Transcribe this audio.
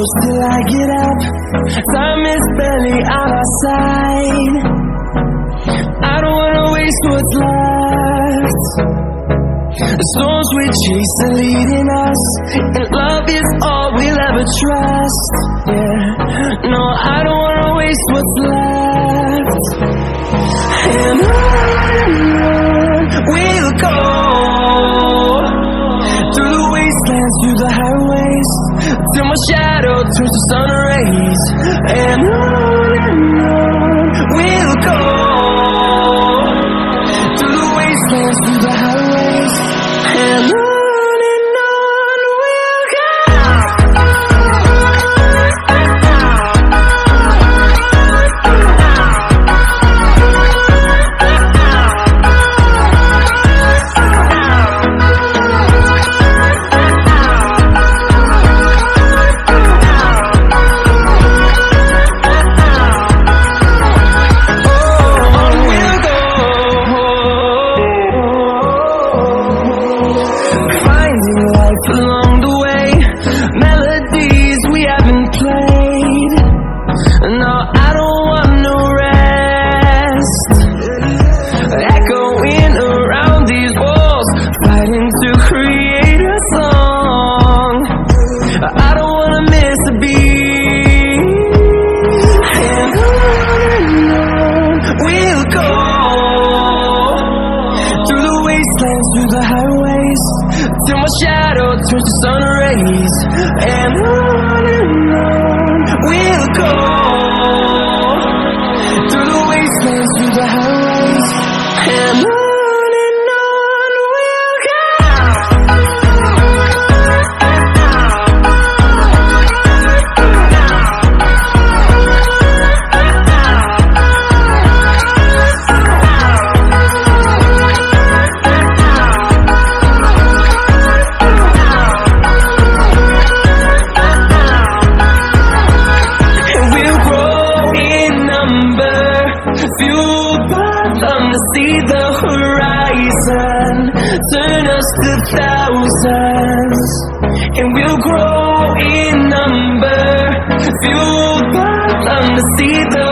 close till I get up. Time is barely on our side. I don't wanna waste what's left. The storms we chase are leading us, and love is all we'll ever trust. Yeah, no, I don't wanna waste what's left. And on we'll go, through the wastelands, through the highways, till my shadow turns to sun rays. And on we'll go, through the wastelands, through the highways, and on we'll go. Along the way, melodies we haven't played. No, I don't want no rest. Echoing around these walls, fighting to create a song. I don't wanna miss a beat. And on we'll go, through the wastelands, through the highways, till my shadow turns to sun rays. And on we'll go, through the wastelands, through the highways, and on we'll go. Fueled by them to see the horizon, turn us to thousands, and we'll grow in number. Fueled by them to see the